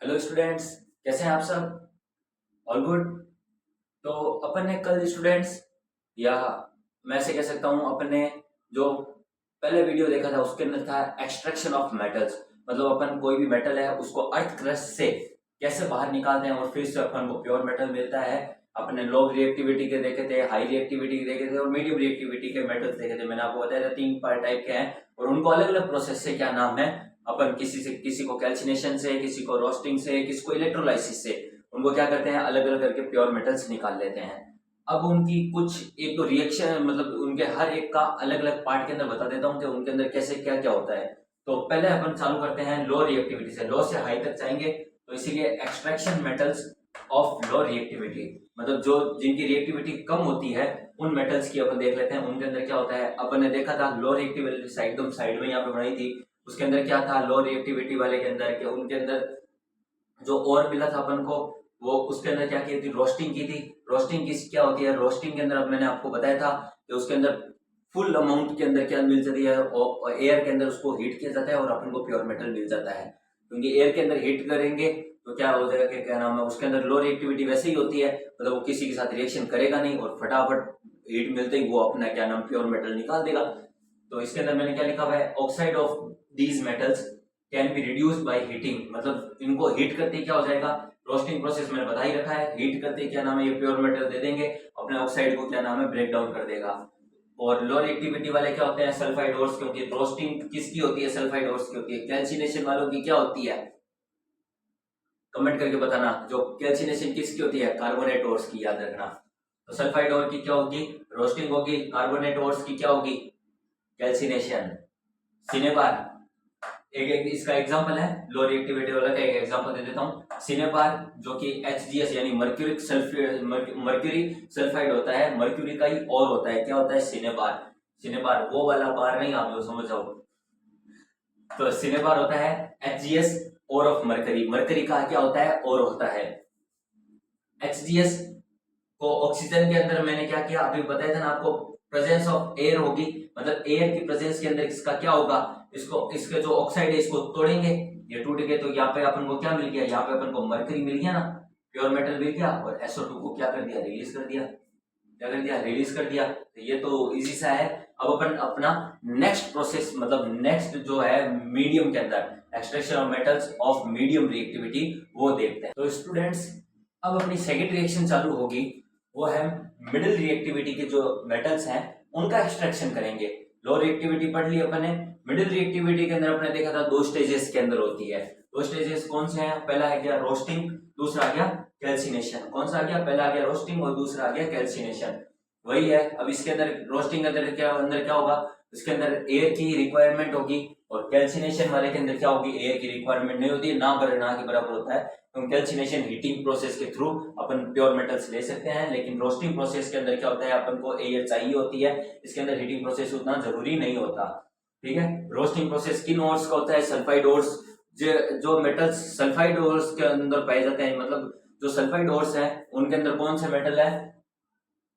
Hello students, कैसे हैं आप सब? All good. तो अपन ने कल स्टूडेंट्स, या मैं से कह सकता हूँ अपन ने जो पहले वीडियो देखा था उसके अंदर था एक्सट्रैक्शन ऑफ मेटल्स। मतलब अपन कोई भी मेटल है उसको अर्थ क्रस्ट से कैसे बाहर निकालते हैं और फिर से अपन को प्योर मेटल मिलता है। अपने लो रिएक्टिविटी के देखे थे, हाई रिएक्टिविटी के देखे थे और मीडियम रिएक्टिविटी के मेटल्स देखे थे। मैंने आपको बताया था तीन टाइप के हैं और उनको अलग अलग प्रोसेस से क्या नाम है। अपन किसी को कैल्सिनेशन से, किसी को रोस्टिंग से, किसी को इलेक्ट्रोलाइसिस से उनको क्या करते हैं, अलग अलग करके प्योर मेटल्स निकाल लेते हैं। अब उनकी कुछ एक दो रिएक्शन, मतलब उनके हर एक का अलग अलग पार्ट के अंदर बता देता हूँ कि उनके अंदर कैसे क्या क्या होता है। तो पहले अपन चालू करते हैं लो रिएक्टिविटी से, लो से हाई तक जाएंगे। तो इसीलिए extraction metals of low reactivity, मतलब जो जिनकी रिएक्टिविटी कम होती है उन मेटल्स की अपन देख लेते हैं उनके अंदर क्या होता है। अपन ने देखा था लो रिएक्टिविटी साइड एकदम साइड में यहाँ पे बनाई थी, उसके अंदर क्या था लो रिएक्टिविटी वाले के अंदर के उनके अंदर जो और मिला था अपन को, वो उसके अंदर क्या की थी, रोस्टिंग की थी। रोस्टिंग किस क्या होती है, रोस्टिंग के अंदर अब मैंने आपको बताया था कि उसके अंदर फुल अमाउंट के अंदर क्या मिल जाती है, और एयर के अंदर उसको हीट किया जाता है और अपन को प्योर मेटल मिल जाता है। क्योंकि एयर के अंदर हीट करेंगे तो क्या हो जाएगा कि क्या नाम है, उसके अंदर लो रिएक्टिविटी वैसे ही होती है, मतलब वो किसी के साथ रिएक्शन करेगा नहीं और फटाफट हीट मिलते ही वो अपना क्या नाम प्योर मेटल निकाल देगा। तो इसके अंदर मैंने क्या लिखा हुआ है, oxide of these metals can be reduced by heating, मतलब इनको हीट करते क्या हो जाएगा, रोस्टिंग प्रोसेस मैंने बता ही रखा है। हीट करते क्या नाम है, ये प्योर मेटल दे देंगे, अपने ऑक्साइड को क्या नाम है ब्रेक डाउन कर देगा। और लो रिएक्टिविटी वाले क्या होते हैं, सल्फाइड ओर्स, क्योंकि रोस्टिंग किसकी होती है, सल्फाइड ओर्स की होती है। कैल्सिनेशन वालों की क्या होती है, कमेंट करके बताना। जो कैल्सिनेशन किसकी होती है, कार्बोनेट ओर्स की, याद रखना। तो सल्फाइड ओर की क्या होगी, रोस्टिंग होगी। कार्बोनेट ओर्स की क्या होगी, कैल्सिनेशन। सिनेबार एक इसका एग्जांपल है, लो रिएक्टिविटी वाला का एक एग्जांपल दे देता हूँ। सिनेबार जो कि HGS यानी मर्क्यूरिक सल्फेट, मर्क्यूरी सल्फाइड होता है, मर्क्यूरी का ही और होता है, क्या होता है सिनेबार। सिनेबार वो वाला बार नहीं, आप लोग समझ जाओ। तो सिनेबार होता है HGS और ऑफ मर्करी, मर्करी का क्या होता है और होता है। HGS को ऑक्सीजन के अंदर मैंने क्या किया अभी बताया था ना आपको, प्रेजेंस ऑफ एयर होगी, मतलब एयर की प्रेजेंस के अंदर इसका क्या होगा, इसको इसके जो ऑक्साइड है इसको तोड़ेंगे, ये टूट गए तो यहाँ पे अपन को क्या मिल गया, यहाँ पे अपन को मरकरी मिल गया ना, प्योर मेटल मिल गया। और SO2 को क्या कर दिया, रिलीज कर दिया। क्या कर दिया, रिलीज कर दिया। तो ये तो इजी सा है। अब अपन अपना नेक्स्ट प्रोसेस, मतलब नेक्स्ट जो है मीडियम के अंदर extraction of metals of medium reactivity, वो देखते हैं। तो स्टूडेंट्स, अब अपनी सेकेंड रिएक्शन चालू होगी, वो है मिडिल रिएक्टिविटी के जो मेटल्स हैं उनका एक्सट्रैक्शन करेंगे। लो रिएक्टिविटी पढ़ ली अपन ने, मिडिल रिएक्टिविटी के अंदर अपने देखा था दो स्टेजेस के अंदर होती है। दो स्टेजेस कौन से हैं, पहला आ गया रोस्टिंग, दूसरा आ गया कैल्सिनेशन। कौन सा आ गया, पहला आ गया रोस्टिंग और दूसरा आ गया कैल्सिनेशन। वही है। अब इसके अंदर रोस्टिंग के अंदर क्या होगा, इसके अंदर एयर की रिक्वायरमेंट होगी, और कैल्सिनेशन वाले के अंदर क्या होगी, एयर की रिक्वायरमेंट नहीं होती है, ना के बराबर होता है। तो कैल्सिनेशन हीटिंग प्रोसेस के थ्रू अपन प्योर मेटल्स ले सकते हैं, लेकिन रोस्टिंग प्रोसेस के अंदर क्या होता है, अपन को एयर चाहिए होती है, इसके अंदर हीटिंग प्रोसेस उतना जरूरी नहीं होता। ठीक है। रोस्टिंग प्रोसेस किन ओर्स का होता है, सल्फाइड ओर्स। जो मेटल्स सल्फाइड ओर्स के अंदर पाए जाते हैं, मतलब जो सल्फाइड ओर्स है उनके अंदर कौन से मेटल है,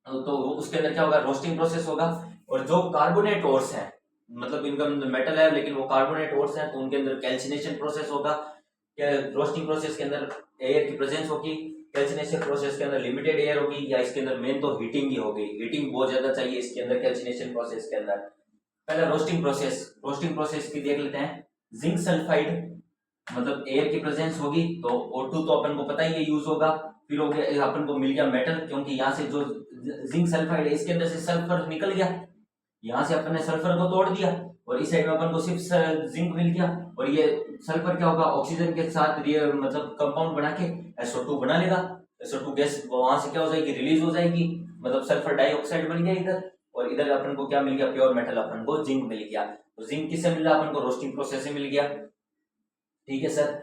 तो उसके अंदर क्या होगा, रोस्टिंग प्रोसेस होगा। और जो कार्बोनेट ओर्स हैं, मतलब इनका मेटल है लेकिन वो कार्बोनेट ओर्स हैं, तो उनके अंदर कैल्सिनेशन प्रोसेस होगा। रोस्टिंग प्रोसेस के अंदर एयर की प्रेजेंस होगी, कैल्सिनेशन प्रोसेस के अंदर लिमिटेड एयर होगी, या इसके अंदर मेन तो हीटिंग ही होगी, हीटिंग बहुत ज्यादा चाहिए इसके अंदर कैल्सिनेशन प्रोसेस के अंदर। पहला रोस्टिंग प्रोसेस, रोस्टिंग प्रोसेस की देख लेते हैं। जिंक सल्फाइड, मतलब एयर की प्रेजेंस होगी तो O2 तो अपन को पता ही है यूज होगा। फिर हो गया अपन को मिल गया मेटल, क्योंकि यहाँ से जो जिंक सल्फाइड है इसके अंदर से सल्फर निकल गया, यहाँ से अपन ने सल्फर को तोड़ दिया और इस साइड में अपन को सिर्फ जिंक मिल गया। और ये सल्फर क्या होगा, ऑक्सीजन के साथ मतलब कंपाउंड बना के SO2 बना लेगा। SO2 गैस वहां से क्या हो जाएगी, रिलीज हो जाएगी, मतलब सल्फर डाइऑक्साइड बन गया इधर, और इधर अपन को क्या मिल गया, प्योर मेटल अपन को जिंक मिल गया। तो जिंक किससे मिला, अपन को रोस्टिंग प्रोसेस से मिल गया। ठीक है सर।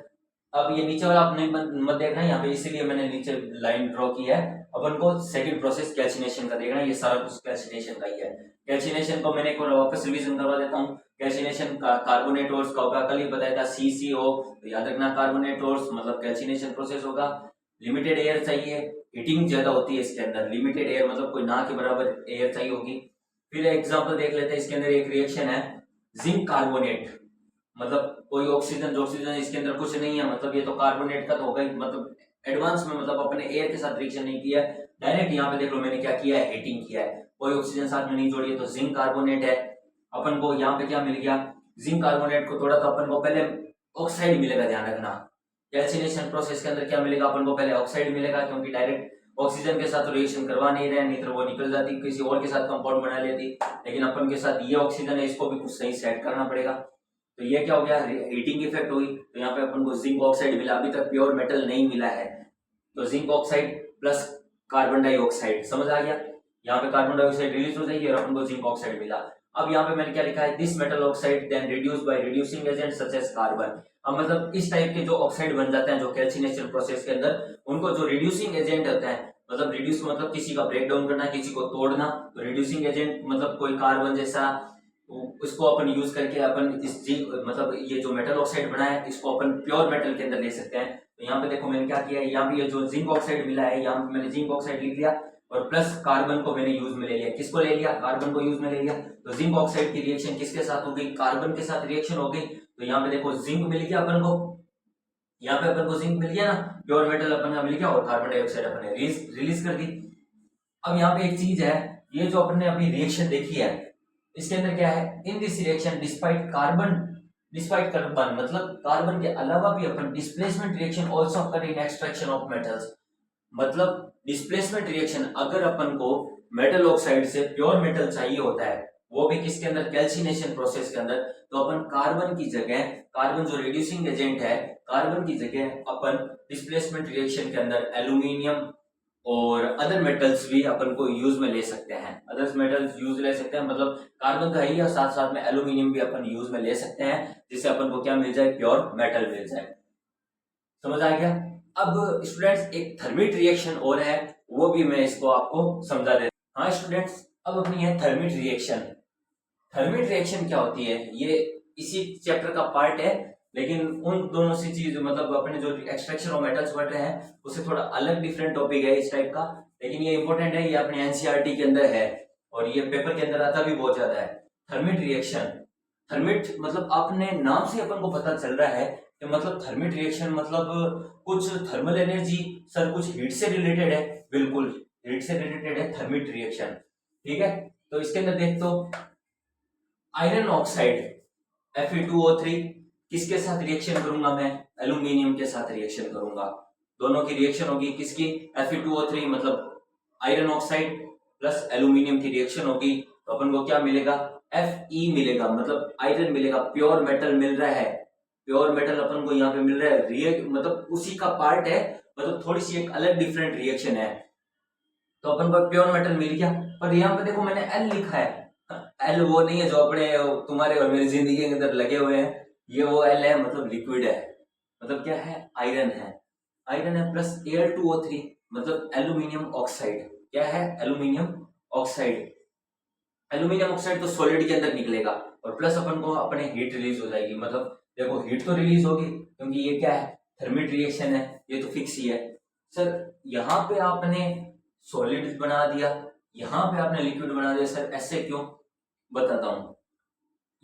अब ये नीचे वाला आपने मत देखना है यहाँ पे, इसीलिए मैंने नीचे लाइन ड्रॉ की है। अपन को सेकंड प्रोसेस कैल्सिनेशन का देखना है, ये सारा कुछ कैल्सिनेशन का ही है। कैल्सिनेशन को मैंने एक बार वापस रिवीजन करवा देता हूँ। कैल्सिनेशन का कार्बोनेट ओर्स का होगा, कल ही बताया था CCO, तो याद रखना कार्बोनेट ओर्स मतलब कैल्सिनेशन प्रोसेस होगा। लिमिटेड एयर चाहिए, हीटिंग ज्यादा होती है इसके अंदर, लिमिटेड एयर मतलब कोई ना के बराबर एयर चाहिए होगी। फिर एग्जाम्पल देख लेते हैं, इसके अंदर एक रिएक्शन है जिंक कार्बोनेट, मतलब कोई ऑक्सीजन इसके अंदर कुछ नहीं है, मतलब ये तो कार्बोनेट का तो होगा ही, मतलब एडवांस में मतलब अपने एयर के साथ रिएक्शन नहीं किया है, डायरेक्ट यहाँ पे देख लो मैंने क्या किया है, हीटिंग किया है, कोई ऑक्सीजन साथ में नहीं जोड़ी है, तो जिंक कार्बोनेट है। अपन को यहाँ पे क्या मिल गया, जिंक कार्बोनेट को तोड़ा तो अपन को पहले ऑक्साइड मिलेगा, ध्यान रखना। कैल्सिनेशन प्रोसेस के अंदर क्या मिलेगा अपन को, पहले ऑक्साइड मिलेगा, क्योंकि डायरेक्ट ऑक्सीजन के साथ रिएक्शन करवा नहीं रहे, नहीं तो वो निकल जाती, किसी और के साथ कंपाउंड बना लेती, लेकिन अपन के साथ ये ऑक्सीजन है, इसको भी कुछ सही सेट करना पड़ेगा। तो ये क्या हो गया, हीटिंग इफेक्ट हुई, तो यहाँ पे अपन को जिंक ऑक्साइड मिला, अभी तक प्योर मेटल नहीं मिला है, तो zinc oxide plus carbon dioxide, समझ आ गया। यहाँ पे कार्बन डाइऑक्साइड रिलीज हो जाएगी और अपन को जिंक ऑक्साइड मिला। अब यहाँ पे मैंने क्या लिखा है, this metal oxide then reduce by reducing agent such as carbon. अब मतलब इस टाइप के जो ऑक्साइड बन जाते हैं जो कैल्सिनेशन प्रोसेस के अंदर, उनको जो रिड्यूसिंग एजेंट होता है, मतलब रिड्यूस मतलब किसी का ब्रेक डाउन करना, किसी को तोड़ना, तो रिड्यूसिंग एजेंट मतलब कोई कार्बन जैसा, उसको अपन यूज करके अपन इस मतलब ये जो मेटल ऑक्साइड बना है इसको अपन प्योर मेटल के अंदर ले सकते हैं। तो यहाँ पे देखो मैंने क्या किया है, यहाँ पे ये जो जिंक ऑक्साइड मिला है, यहाँ पे मैंने जिंक ऑक्साइड लिख लिया और प्लस कार्बन को मैंने यूज में ले लिया। किसको ले लिया, कार्बन को यूज में ले लिया। तो जिंक ऑक्साइड की रिएक्शन किसके साथ हो गई, कार्बन के साथ रिएक्शन हो गई। तो यहाँ पे देखो जिंक मिल गया अपन को, यहाँ पे अपन को जिंक मिल गया ना, प्योर मेटल अपन का मिल गया, और कार्बन डाइऑक्साइड अपन ने रिलीज कर दी। अब यहाँ पे एक चीज है, ये जो अपन ने अभी रिएक्शन देखी है, इसके अंदर क्या है, in this reaction despite carbon मतलब कार्बन के अलावा भी अपन displacement reaction also occur in extraction of metals. मतलब डिस्प्लेसमेंट रिएक्शन, अगर अपन को मेटल ऑक्साइड से प्योर मेटल चाहिए होता है, वो भी किसके अंदर, कैल्सिनेशन प्रोसेस के अंदर, तो अपन कार्बन की जगह, कार्बन जो रिड्यूसिंग एजेंट है, कार्बन की जगह अपन डिस्प्लेसमेंट रिएक्शन के अंदर एल्यूमिनियम और अदर मेटल्स भी अपन को यूज में ले सकते हैं, अदर मेटल्स यूज ले सकते हैं, मतलब कार्बन तो है ही और साथ साथ में एल्यूमिनियम भी अपन यूज में ले सकते हैं, जिससे अपन को क्या मिल जाए, प्योर मेटल मिल जाए। समझ आ गया। अब स्टूडेंट्स एक थर्मिट रिएक्शन और है, वो भी मैं इसको आपको समझा देता। हाँ स्टूडेंट्स, अब अपनी है थर्मिट रिएक्शन। थर्मिट रिएक्शन क्या होती है, ये इसी चैप्टर का पार्ट है, लेकिन उन दोनों सी चीज मतलब अपने जो एक्सट्रैक्शन ऑफ मेटल्स पढ़ रहे हैं उससे थोड़ा अलग डिफरेंट टॉपिक है इस टाइप का, लेकिन ये इंपॉर्टेंट है, ये अपने एनसीईआरटी के अंदर है और ये पेपर के अंदर आता भी बहुत ज्यादा है। थर्मिट रिएक्शन, थर्मिट मतलब अपने नाम से अपन को पता चल रहा है कि मतलब थर्मिट रिएक्शन मतलब कुछ थर्मल एनर्जी, सर कुछ हीट से रिलेटेड है, बिल्कुल हीट से रिलेटेड है थर्मिट रिएक्शन, ठीक है। तो इसके अंदर देख तो आयरन ऑक्साइड Fe2O3 किसके साथ रिएक्शन करूंगा मैं, एल्यूमिनियम के साथ रिएक्शन करूंगा, दोनों की रिएक्शन होगी किसकी, Fe2O3 मतलब आयरन ऑक्साइड प्लस एल्यूमिनियम की रिएक्शन होगी, तो अपन को क्या मिलेगा, Fe मिलेगा, मतलब आयरन मिलेगा, प्योर मेटल मिल रहा है, प्योर मेटल अपन को यहाँ पे मिल रहा है, मतलब उसी का पार्ट है, मतलब थोड़ी सी एक अलग डिफरेंट रिएक्शन है, तो अपन को प्योर मेटल मिल गया। पर यहाँ पे देखो मैंने एल लिखा है, एल वो नहीं है जो अपने तुम्हारे और मेरी जिंदगी के अंदर लगे हुए हैं, ये वो एल है, मतलब लिक्विड है, मतलब क्या है, आयरन है, आयरन है प्लस Al2O3 मतलब एल्यूमिनियम ऑक्साइड, क्या है, एल्यूमिनियम ऑक्साइड, एल्यूमिनियम ऑक्साइड तो सॉलिड के अंदर निकलेगा और प्लस अपन को अपने हीट रिलीज हो जाएगी, मतलब देखो हीट तो रिलीज होगी क्योंकि ये क्या है, थर्मिट रिएक्शन है, ये तो फिक्स ही है। सर यहाँ पे आपने सॉलिड बना दिया, यहाँ पे आपने लिक्विड बना दिया, सर ऐसे क्यों, बताता हूँ।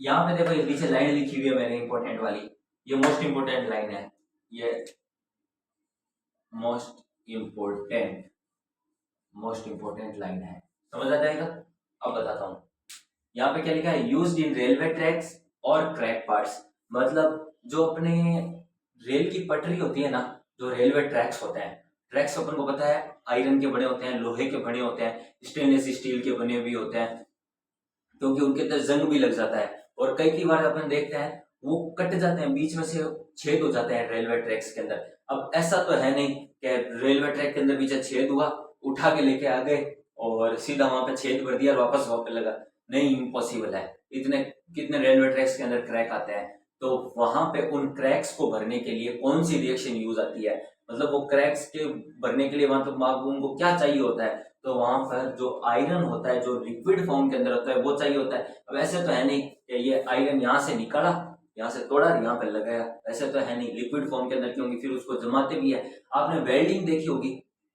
यहाँ पे देखो ये पीछे लाइन लिखी हुई है मैंने इंपॉर्टेंट वाली, ये मोस्ट इंपोर्टेंट लाइन है, ये मोस्ट इंपोर्टेंट लाइन है, समझ आ जाएगा। अब बताता हूँ, यहाँ पे क्या लिखा है, यूज्ड इन रेलवे ट्रैक्स और क्रैक पार्ट्स, मतलब जो अपने रेल की पटरी होती है ना, जो रेलवे ट्रैक्स होते हैं, ट्रैक्स अपन को पता है आयरन के बने होते हैं, लोहे के बने होते हैं, स्टेनलेस स्टील के बने भी होते हैं, क्योंकि उनके अंदर जंग भी लग जाता है और कई बार अपन देखते हैं वो कट जाते हैं, बीच में से छेद हो जाते हैं रेलवे ट्रैक्स के अंदर। अब ऐसा तो है नहीं कि रेलवे ट्रैक के अंदर बीच छेद हुआ, उठा के लेके आ गए और सीधा वहां पे छेद भर दिया और वापस वापस लगा, नहीं, इम्पॉसिबल है। इतने कितने रेलवे ट्रैक्स के अंदर क्रैक आते हैं, तो वहां पे उन क्रैक्स को भरने के लिए कौन सी रिएक्शन यूज आती है, मतलब वो क्रैक्स के भरने के लिए मतलब उनको क्या चाहिए होता है, तो वहां पर जो आयरन होता है जो लिक्विड फॉर्म के अंदर होता है वो चाहिए होता है। अब ऐसे तो है नहीं कि ये आयरन यहाँ से निकाला, यहाँ से तोड़ा, यहाँ पे लगाया, ऐसे तो है नहीं, लिक्विड फॉर्म के अंदर, क्योंकि फिर उसको जमाते भी है। आपने वेल्डिंग देखी होगी,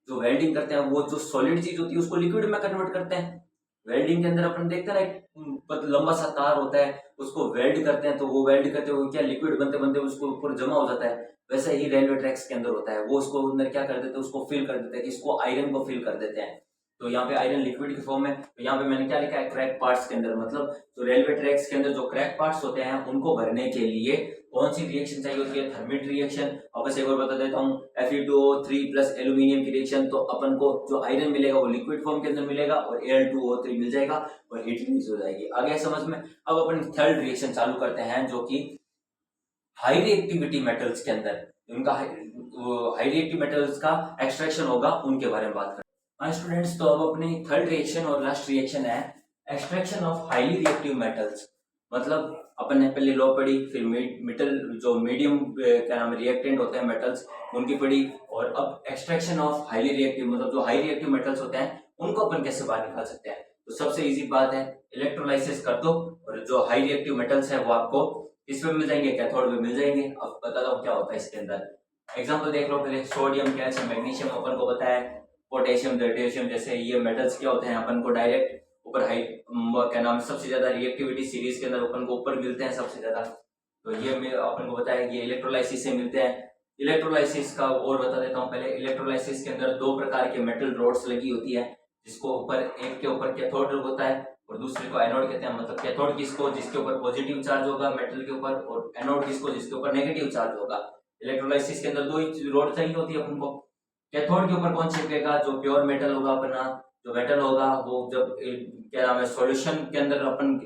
जो वेल्डिंग करते हैं वो जो सॉलिड चीज होती है उसको लिक्विड में कन्वर्ट करते हैं। वेल्डिंग के अंदर अपन देखते हैं ना, लंबा सा तार होता है, उसको वेल्ड करते हैं, तो वो वेल्ड करते हुए क्या लिक्विड बनते बनते उसको ऊपर जमा हो जाता है। वैसे ही रेलवे ट्रैक्स के अंदर होता है, वो उसको अंदर क्या कर देते हैं, उसको फिल कर देते हैं, इसको आयरन को फिल कर देते हैं। तो यहाँ पे आयरन लिक्विड की फॉर्म है, तो यहाँ पे मैंने क्या लिखा है, क्रैक पार्ट्स के अंदर, मतलब जो रेलवे ट्रैक्स के अंदर जो क्रैक पार्ट्स होते हैं उनको भरने के लिए कौन सी रिएक्शन चाहिए होती है, थर्मिट रिएक्शन। और बस एक और बता देता हूँ, Fe2O3 प्लस एल्यूमिनियम की रिएक्शन, तो अपन को जो आयरन मिलेगा वो लिक्विड फॉर्म के अंदर मिलेगा और Al2O3 मिल जाएगा और हीट रिलीज हो जाएगी। आगे समझ में। अब अपन थर्ड रिएक्शन चालू करते हैं, जो कि हाई रिएक्टिविटी मेटल्स के अंदर उनका हाई रिएक्टिव मेटल्स का एक्सट्रैक्शन होगा, उनके बारे में बात करते हैं। हाँ स्टूडेंट्स, तो अब अपनी थर्ड रिएक्शन और लास्ट रिएक्शन है extraction of highly reactive metals. मतलब अपन ने पहले लॉ पढ़ी, फिर मेटल जो मीडियम क्या नाम रिएक्टेंट होते हैं मेटल्स उनकी पढ़ी, और अब एक्सट्रैक्शन ऑफ हाईली रिएक्टिव मतलब जो हाई रिएक्टिव मेटल्स होते हैं उनको अपन कैसे बाहर निकाल सकते हैं। तो सबसे इजी बात है, इलेक्ट्रोलाइसिस कर दो और जो हाई रिएक्टिव मेटल्स है वो आपको इसमें मिल जाएंगे, कैथोड में मिल जाएंगे। अब बता दो क्या होता है इसके अंदर। एग्जांपल देख लो पहले, सोडियम, कैल्शियम, मैग्नीशियम अपन को पता है, पोटेशियम, पोटेशियम जैसे ये मेटल्स क्या होते हैं अपन को डायरेक्ट ऊपर हाई क्या नाम सबसे ज्यादा रिएक्टिविटी सीरीज के अंदर अपन को ऊपर मिलते हैं सबसे ज्यादा। तो ये अपन को पता है ये इलेक्ट्रोलाइसिस से मिलते हैं। इलेक्ट्रोलाइसिस का और बता देता हूँ पहले, इलेक्ट्रोलाइसिस के अंदर दो प्रकार के मेटल रोड्स लगी होती है, जिसको ऊपर एक के ऊपर कैथोड होता है और दूसरे को एनोड कहते हैं। मतलब कैथोड किसको, जिसके ऊपर पॉजिटिव चार्ज होगा मेटल के ऊपर, और एनोड किसको, जिसके ऊपर नेगेटिव चार्ज होगा। इलेक्ट्रोलाइसिस के अंदर दो ही रोड चाहिए होती है अपन को। कैथोड के ऊपर कौन चिपकेगा, जो प्योर मेटल होगा अपना, जो मेटल होगा वो जब क्या नाम है सॉल्यूशन के अंदर अपन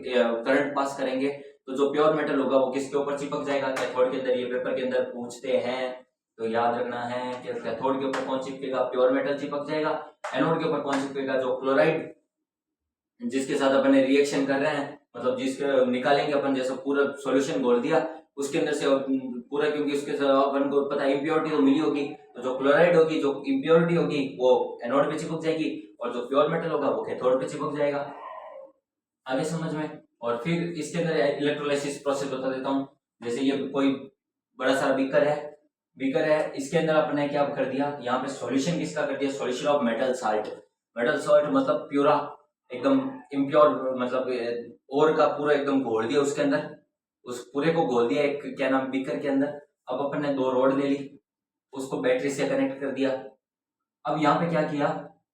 करंट पास करेंगे तो जो प्योर मेटल होगा वो किसके ऊपर चिपक जाएगा, कैथोड के अंदर। ये पेपर के अंदर पूछते हैं, तो याद रखना है कि कैथोड के ऊपर कौन चिपकेगा, प्योर मेटल चिपक जाएगा। एनोड के ऊपर कौन चिपकेगा, जो क्लोराइड जिसके साथ अपन रिएक्शन कर रहे हैं, मतलब जिसके निकालेंगे अपन, जैसे पूरा सॉल्यूशन घोल दिया उसके अंदर से पूरा, क्योंकि उसके साथ अपन को पता है इम्प्योरिटी तो मिली होगी, तो जो क्लोराइड होगी, जो इम्प्योरिटी होगी वो एनोड पे चिपक जाएगी और जो प्योर मेटल होगा वो कैथोड पे चिपक जाएगा। आगे समझ में। और फिर इसके अंदर इलेक्ट्रोलाइसिस प्रोसेस बता देता हूँ। जैसे ये कोई बड़ा सारा बीकर है, इसके अंदर आपने क्या कर दिया, यहाँ पे सॉल्यूशन किसका कर दिया, solution of metal salt. Metal salt मतलब प्यूरा एकदम इम्प्योर, मतलब ओर का पूरा एकदम घोल दिया उसके अंदर, उस पूरे को घोल दिया एक क्या नाम बीकर के अंदर। अब अपन ने दो रोड ले ली, उसको बैटरी से कनेक्ट कर दिया। अब यहाँ पे क्या किया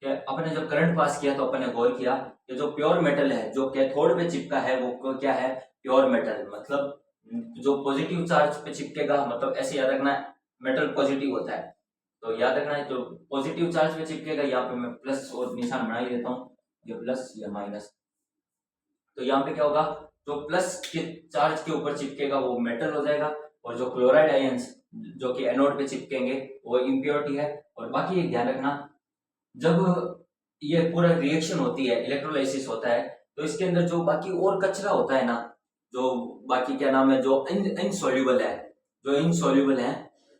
कि अपन ने जब करंट पास किया तो अपन ने गौर किया कि जो प्योर मेटल है जो कैथोड पे चिपका है वो क्या है, प्योर मेटल। मतलब जो पॉजिटिव चार्ज पे चिपकेगा, मतलब ऐसे याद रखना मेटल पॉजिटिव होता है, तो याद रखना है जो पॉजिटिव चार्ज पे चिपकेगा, यहाँ पे मैं प्लस और निशान बना ही देता हूँ, ये प्लस या माइनस। तो यहाँ पे क्या होगा, जो प्लस के चार्ज के ऊपर चिपकेगा वो मेटल हो जाएगा, और जो क्लोराइड आयंस जो कि एनोड पे चिपकेंगे वो इम्प्योरिटी है। और बाकी एक ध्यान रखना, जब ये पूरा रिएक्शन होती है, इलेक्ट्रोलाइसिस होता है, तो इसके अंदर जो बाकी और कचरा होता है ना, जो बाकी क्या नाम है जो इनसॉल्युबल है, जो इनसॉल्युबल है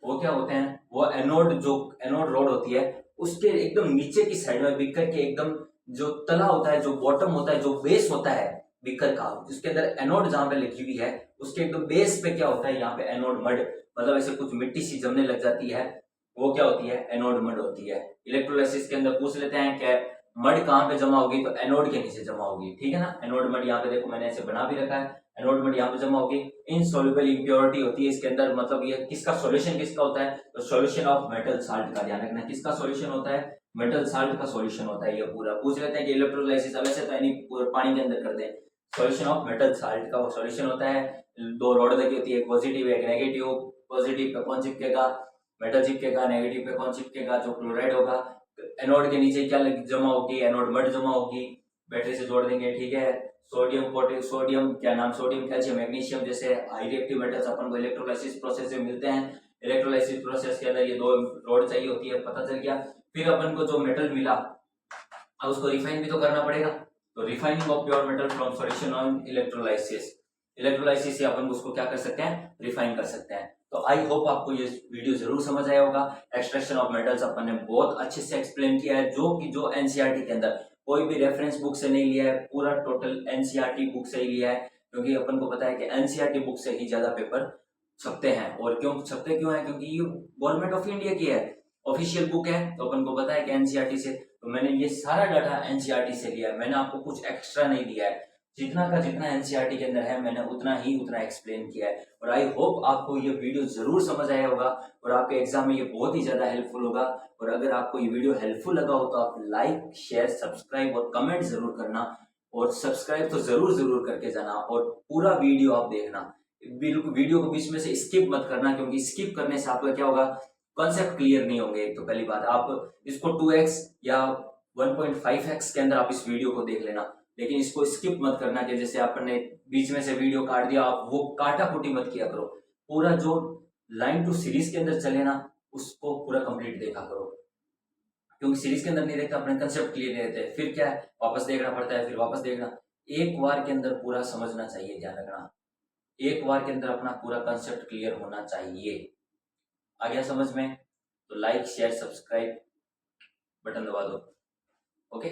वो क्या होते हैं, वो एनोड, जो एनोड रोड होती है उसके एकदम नीचे की साइड में बीकर के एकदम जो तला होता है, जो बॉटम होता है, जो बेस होता है बीकर का, जिसके अंदर एनोड जहां पे लिखी हुई है उसके एकदम बेस पे क्या होता है, यहाँ पे एनोड मड, मतलब ऐसे कुछ मिट्टी सी जमने लग जाती है, वो क्या होती है, एनोड मड होती है। इलेक्ट्रोलाइसिस के अंदर पूछ लेते हैं कि मड कहाँ पे जमा होगी, तो एनोड के नीचे जमा होगी, ठीक है ना। एनोड मड यहाँ पे देखो मैंने ऐसे बना भी रखा है, एनोड मड यहाँ पे जमा होगी। इनसॉल्युबल इम्प्योरिटी होती है इसके अंदर, मतलब ये किसका सॉल्यूशन किसका होता है, तो सॉल्यूशन ऑफ मेटल साल्ट का ध्यान रखना, किसका सॉल्यूशन होता है, मेटल साल्ट का सॉल्यूशन होता है। ये पूरा पूछ लेते हैं कि इलेक्ट्रोलाइसिस अब ऐसे तो नहीं पूरा पानी के अंदर कर दें, सॉल्यूशन ऑफ मेटल साल्ट का वो सॉल्यूशन होता है। दो रॉड लगी होती है, एक पॉजिटिव एक नेगेटिव। पॉजिटिव पे कौन चिपकेगा, मेटल चिपकेगा, नेगेटिव पे कौन चिपकेगा, जो क्लोराइड होगा। एनोड के नीचे क्या जमा होगी, एनोड मड जमा होगी, बैटरी से जोड़ देंगे, ठीक है। सोडियम क्या नाम, सोडियम, कैल्शियम, मैग्नीशियम जैसे हाई रिएक्टिव मेटल्स अपन को इलेक्ट्रोलाइसिस प्रोसेस से मिलते हैं। इलेक्ट्रोलाइसिस प्रोसेस के अंदर ये दो रोड चाहिए होती है, पता चल गया। फिर अपन को जो मेटल मिला अब उसको रिफाइन भी तो करना पड़ेगा, तो refining of pure metal from solution on electrolysis. Electrolysis से अपन उसको क्या कर सकते हैं, रिफाइन कर सकते हैं। तो आई होप आपको ये वीडियो जरूर समझ आया होगा। एक्सट्रैक्शन ऑफ मेटल्स अपन ने बहुत अच्छे से एक्सप्लेन किया है, जो एनसीईआरटी के अंदर कोई भी रेफरेंस बुक से नहीं लिया है, पूरा टोटल एनसीईआरटी बुक से ही लिया है, क्योंकि अपन को पता है कि एनसीईआरटी बुक से ही ज्यादा पेपर छपते हैं। और क्यों छपते क्यों है, क्योंकि ये गवर्नमेंट ऑफ इंडिया की है, ऑफिशियल बुक है, तो अपन को पता है कि एनसीईआरटी से, तो मैंने ये सारा डाटा एनसीईआरटी से लिया है, मैंने आपको कुछ एक्स्ट्रा नहीं दिया है। जितना का जितना एनसीईआरटी के अंदर है मैंने उतना एक्सप्लेन किया है। और आई होप आपको ये वीडियो जरूर समझ आया होगा और आपके एग्जाम में ये बहुत ही ज्यादा हेल्पफुल होगा। और अगर आपको ये वीडियो हेल्पफुल लगा हो तो आप लाइक शेयर सब्सक्राइब और कमेंट जरूर करना। और सब्सक्राइब तो जरूर जरूर करके जाना और पूरा वीडियो आप देखना। बिल्कुल वीडियो को बीच में से स्किप मत करना, क्योंकि स्किप करने से आपका क्या होगा, कॉन्सेप्ट क्लियर नहीं होंगे। एक तो पहली बात, आप इसको 2x या 1.5x के अंदर आप इस वीडियो को देख लेना, लेकिन इसको स्किप मत करना कि जैसे आपने बीच में से वीडियो काट दिया, आप वो काटा कुटी मत किया करो। पूरा जो लाइन टू सीरीज के अंदर चले ना उसको पूरा कंप्लीट देखा करो, क्योंकि सीरीज के अंदर नहीं देखते अपने कंसेप्ट क्लियर नहीं रहते, फिर क्या है वापस देखना पड़ता है, फिर वापस देखना। एक बार के अंदर पूरा समझना चाहिए, ध्यान रखना, एक बार के अंदर अपना पूरा कंसेप्ट क्लियर होना चाहिए। आ गया समझ में? तो लाइक शेयर सब्सक्राइब बटन दबा दो। ओके।